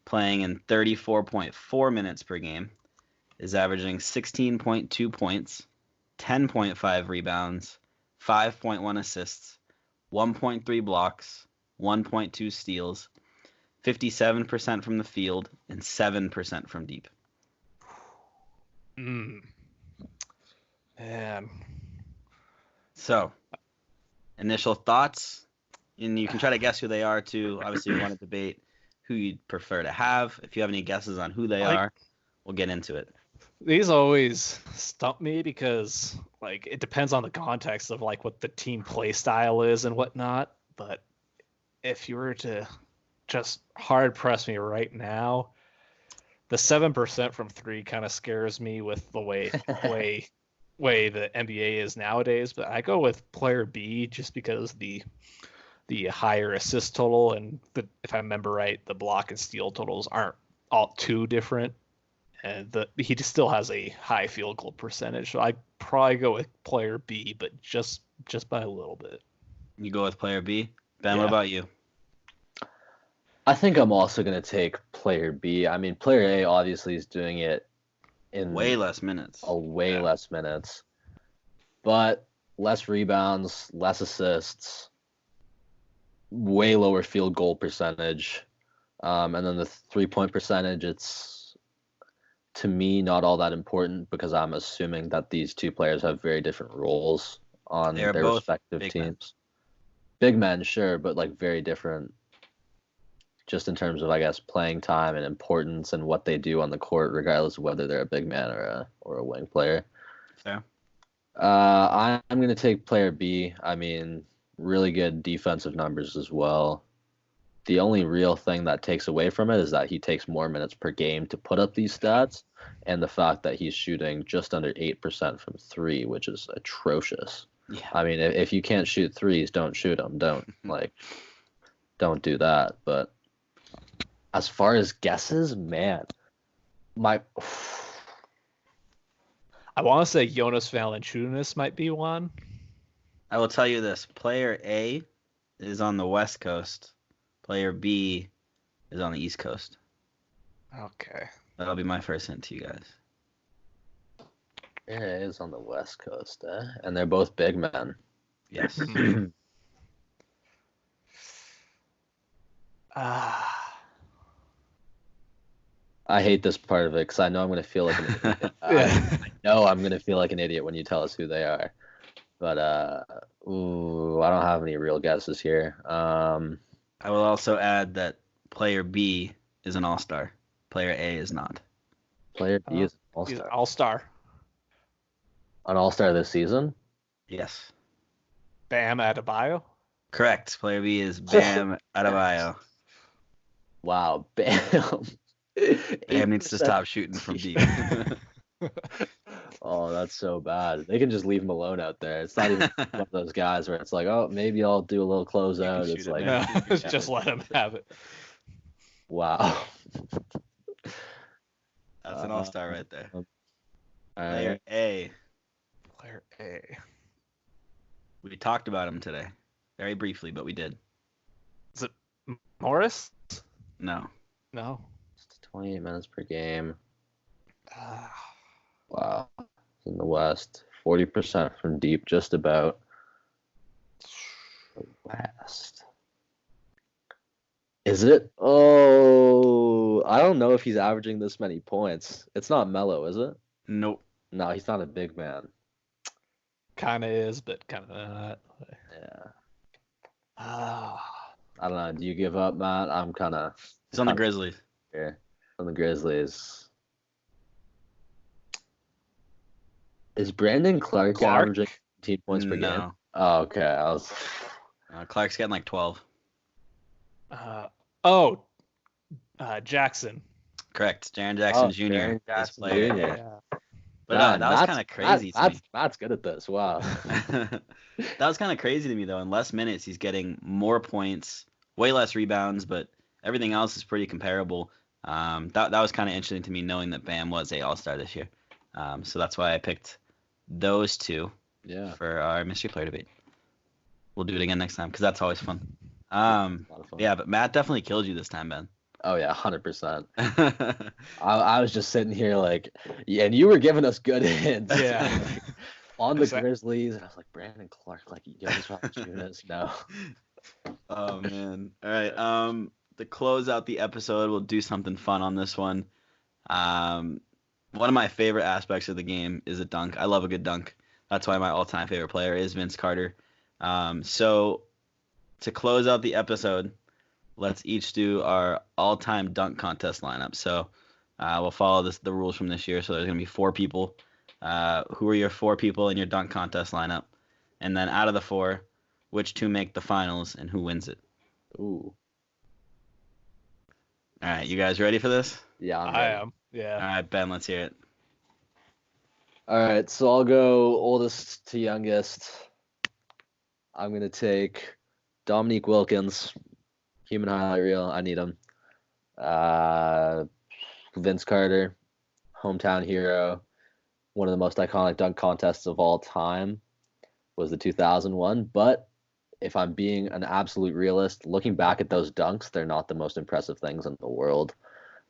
playing in 34.4 minutes per game, is averaging 16.2 points, 10.5 rebounds, 5.1 assists, 1.3 blocks, 1.2 steals, 57% from the field, and 7% from deep. Man. So, initial thoughts, and you can try to guess who they are too. Obviously, we want to debate who you'd prefer to have. If you have any guesses on who they are, we'll get into it. These always stump me because, like, it depends on the context of, like, what the team play style is and whatnot. But if you were to just hard press me right now, the 7% from three kind of scares me with the way the NBA is nowadays. But I go with player B just because the the higher assist total, and if I remember right, the block and steal totals aren't all too different. And he just still has a high field goal percentage, so I'd probably go with player B, but just by a little bit. You go with player B. Ben, Yeah. what about you? I think I'm also going to take player B. I mean, player A obviously is doing it in Way less minutes. less minutes, but less rebounds, less assists, way lower field goal percentage. And then the 3-point percentage, it's, to me, not all that important because I'm assuming that these two players have very different roles on They're their both respective big teams. men. Big men, sure, but like very different just in terms of, I guess, playing time and importance and what they do on the court, regardless of whether they're a big man or a wing player. Fair. I'm going to take player B. I mean, really good defensive numbers as well. The only real thing that takes away from it is that he takes more minutes per game to put up these stats, and the fact that he's shooting just under 8% from three, which is atrocious. Yeah. I mean, if you can't shoot threes, don't shoot them. Don't do that. But as far as guesses, man, I want to say Jonas Valanciunas might be one. I will tell you this. Player A is on the West Coast. Player B is on the East Coast. Okay. That'll be my first hint to you guys. Player A is on the West Coast, and they're both big men. Yes. I hate this part of it because I know I'm going to feel like an idiot. I know I'm going to feel like an idiot when you tell us who they are. But, I don't have any real guesses here. I will also add that player B is an all-star. Player A is not. Player B is an He's an all-star. all-star. An all-star this season? Yes. Bam Adebayo. Correct. Player B is Bam Adebayo. Wow, Bam. Bam needs to stop shooting from deep. Oh, that's so bad. They can just leave him alone out there. It's not even one of those guys where it's like, oh, maybe I'll do a little closeout. shoot It's it, like, man. No, just let him have it. wow. That's an all-star right there. All Player right. A. Player A. We talked about him today. Very briefly, but we did. Is it Morris? No. No. 28 minutes per game. Ah. Wow. In the West. 40% from deep, just about. The West. Is it? Oh, I don't know if he's averaging this many points. It's not Melo, is it? Nope. No, he's not a big man. Kind of is, but kind of not. Yeah. Ah. I don't know. Do you give up, Matt? I'm kind of He's on the Grizzlies. here. On the Grizzlies. Is Brandon Clark averaging 18 points per game? No. Oh, okay. Clark's getting like 12. Jackson. Correct. Jaren Jackson Jr. Jaren is Jackson player. Jr. Yeah. But Man, that was kind of crazy to me. Matt's good at this. Wow. That was kind of crazy to me, though. In less minutes, he's getting more points, way less rebounds, but everything else is pretty comparable. That was kind of interesting to me, knowing that Bam was a All-Star this year. So that's why I picked those two for our mystery player debate. We'll do it again next time because that's always fun. A lot of fun. Yeah, but Matt definitely killed you this time, Ben. Oh yeah, 100%. I was just sitting here like, yeah, and you were giving us good hints. Yeah. On the Grizzlies, and I was like, Brandon Clark, like Jonas Valanciunas, no. Oh man. All right. To close out the episode, we'll do something fun on this one. One of my favorite aspects of the game is a dunk. I love a good dunk. That's why my all-time favorite player is Vince Carter. So to close out the episode, let's each do our all-time dunk contest lineup. So we'll follow the rules from this year. So there's going to be 4 people. Who are your 4 people in your dunk contest lineup? And then out of the 4, which 2 make the finals and who wins it? Ooh. All right, you guys ready for this? Yeah, I'm I ready. am. Yeah. All right, Ben, let's hear it. All right, so I'll go oldest to youngest. I'm going to take Dominique Wilkins, human highlight reel. I need him. Vince Carter, hometown hero. One of the most iconic dunk contests of all time was the 2001. But if I'm being an absolute realist, looking back at those dunks, they're not the most impressive things in the world.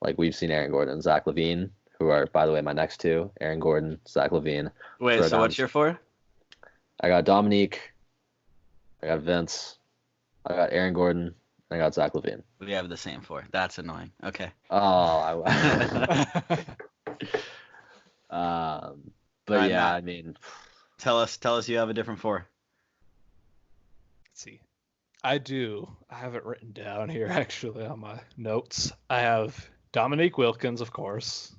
Like, we've seen Aaron Gordon and Zach LaVine, who are, by the way, my next two. Aaron Gordon, Zach LaVine. Wait, so what's your four? I got Dominique. I got Vince. I got Aaron Gordon. I got Zach LaVine. We have the same four. That's annoying. Okay. Oh, but right, yeah, Matt. I mean, Tell us you have a different four. Let's see. I do. I have it written down here actually on my notes. I have Dominique Wilkins, of course.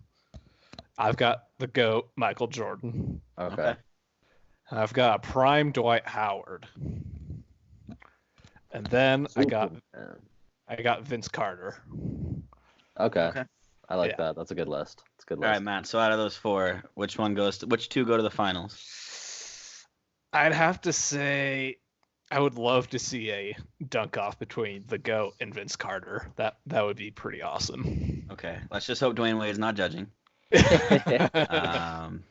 I've got the GOAT, Michael Jordan. okay. I've got prime Dwight Howard. And then I got Vince Carter. Okay. Okay. I like that. That's a good list. It's a good list. All right, Matt. So out of those four, which two go to the finals? I'd have to say I would love to see a dunk off between the GOAT and Vince Carter. That would be pretty awesome. Okay. Let's just hope Dwayne Wade's not judging. And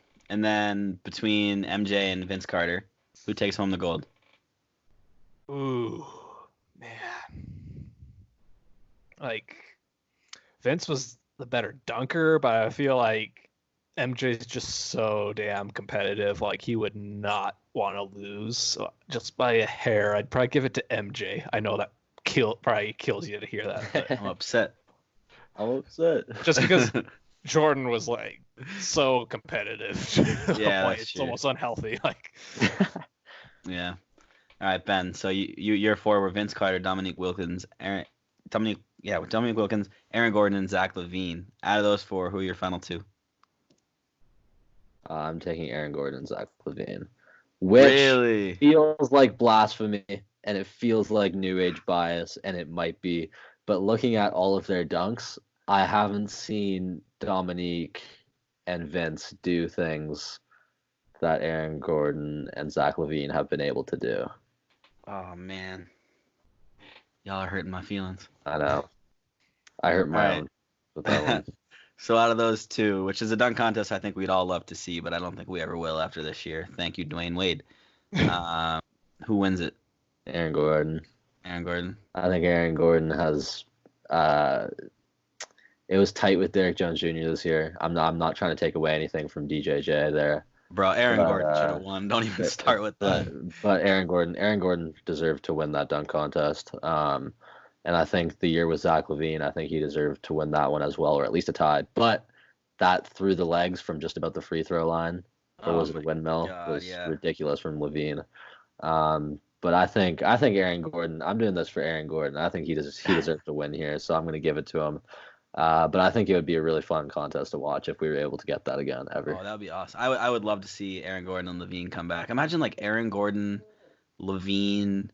then between MJ and Vince Carter, who takes home the gold? Ooh, man. Like, Vince was the better dunker, but I feel like MJ's just so damn competitive. Like, he would not want to lose. So just by a hair, I'd probably give it to MJ. I know that probably kills you to hear that. But I'm upset. just because Jordan was like so competitive. Yeah, Like, that's it's true. almost unhealthy. Like, Yeah. All right, Ben. So your four were Vince Carter, Dominique Wilkins, Dominique Wilkins, Aaron Gordon, and Zach LaVine. Out of those four, who are your final two? I'm taking Aaron Gordon and Zach LaVine, which Really? feels like blasphemy, and it feels like new age bias, and it might be. But looking at all of their dunks, I haven't seen Dominique and Vince do things that Aaron Gordon and Zach LaVine have been able to do. Oh man, y'all are hurting my feelings. I know. I hurt my own with that one. So out of those two, which is a dunk contest I think we'd all love to see, but I don't think we ever will after this year. Thank you, Dwayne Wade. Who wins it? Aaron Gordon. Aaron Gordon. I think Aaron Gordon has. It was tight with Derrick Jones Jr. this year. I'm not trying to take away anything from DJJ there. Bro, Aaron Gordon should have won. Don't even start with that. But Aaron Gordon deserved to win that dunk contest. And I think the year with Zach LaVine, I think he deserved to win that one as well, or at least a tie. But that through the legs from just about the free throw line, or was it a windmill? Was ridiculous from LaVine. But I think Aaron Gordon. I'm doing this for Aaron Gordon. I think he deserves to win here, so I'm going to give it to him. But I think it would be a really fun contest to watch if we were able to get that again ever. Oh, that would be awesome. I would love to see Aaron Gordon and LaVine come back. Imagine like Aaron Gordon, LaVine,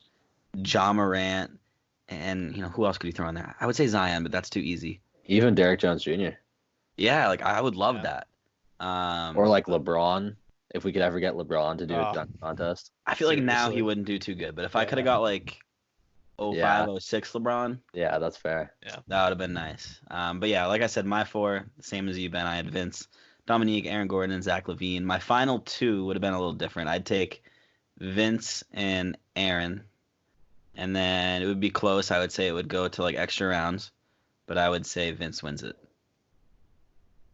Ja Morant, and who else could you throw in there? I would say Zion, but that's too easy. Even Derrick Jones Jr. Yeah, like I would love that. Or like LeBron, if we could ever get LeBron to do a dunk contest. I feel like now he wouldn't do too good, but if I could have got like 05, 06 LeBron. Yeah, that's fair. Yeah, that would have been nice. But yeah, like I said, my four, same as you, Ben. I had Vince, Dominique, Aaron Gordon, and Zach LaVine. My final two would have been a little different. I'd take Vince and Aaron, and then it would be close. I would say it would go to like extra rounds, but I would say Vince wins it.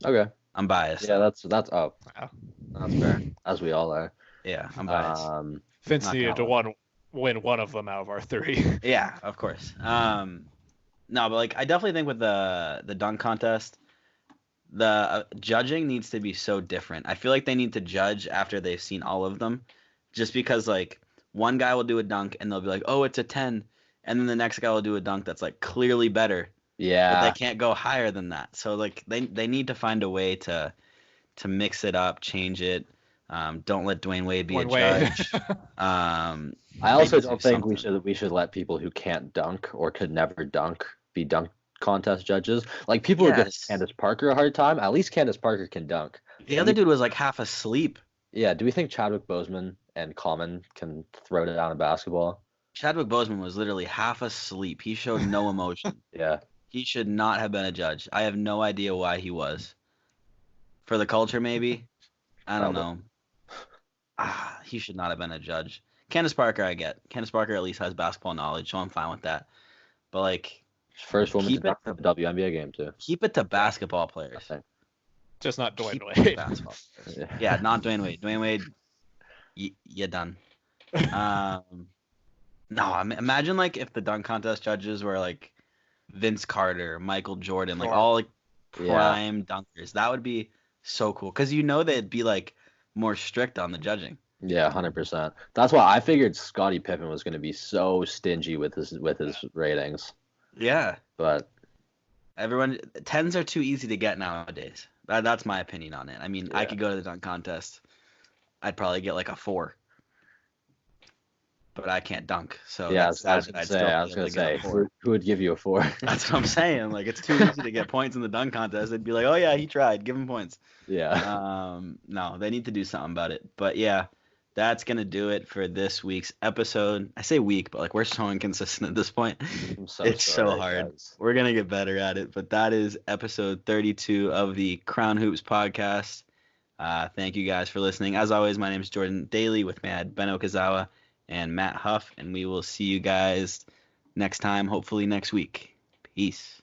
Okay. I'm biased. Yeah, that's wow. That's fair. As we all are. Yeah, I'm biased. Vince needed to win one of them out of our three. Yeah, of course. No, but like I definitely think with the dunk contest, the judging needs to be so different. I feel like they need to judge after they've seen all of them, just because like one guy will do a dunk and they'll be like, oh, it's a 10, and then the next guy will do a dunk that's like clearly better. Yeah. But they can't go higher than that. So like they need to find a way to mix it up, change it. Don't let Dwayne Wade be a judge. I also don't think we should let people who can't dunk or could never dunk be dunk contest judges. Like people who give Candace Parker a hard time. At least Candace Parker can dunk. The other dude was like half asleep. Yeah. Do we think Chadwick Boseman and Common can throw down a basketball? Chadwick Boseman was literally half asleep. He showed no emotion. Yeah. He should not have been a judge. I have no idea why he was. For the culture, maybe? I don't know. He should not have been a judge. Candace Parker, I get. Candace Parker at least has basketball knowledge, so I'm fine with that. But, like, First woman to keep it dunk the WNBA game, too. keep it to basketball players. Okay. Just not Dwayne Keep it to Wade. basketball players. Yeah, not Dwayne Wade. Dwayne Wade, you're done. No, imagine, like, if the dunk contest judges were, like, Vince Carter, Michael Jordan, like, all, like, prime dunkers. That would be so cool. Because you know they'd be, like, more strict on the judging. Yeah, 100%. That's why I figured Scottie Pippen was going to be so stingy with his ratings. Yeah. But everyone, 10s are too easy to get nowadays. That's my opinion on it. I mean, I could go to the dunk contest. I'd probably get like a 4. But I can't dunk. So yeah, that's I was going to say, who would give you a 4? That's what I'm saying. Like, it's too easy to get points in the dunk contest. They'd be like, oh, yeah, he tried. Give him points. Yeah. No, they need to do something about it. But, yeah, that's going to do it for this week's episode. I say week, but, like, we're so inconsistent at this point. It's so hard. Guys. We're going to get better at it. But that is episode 32 of the Crown Hoops podcast. Thank you guys for listening. As always, my name is Jordan Daly with Ben Okazawa and Matt Huff, and we will see you guys next time, hopefully next week. Peace.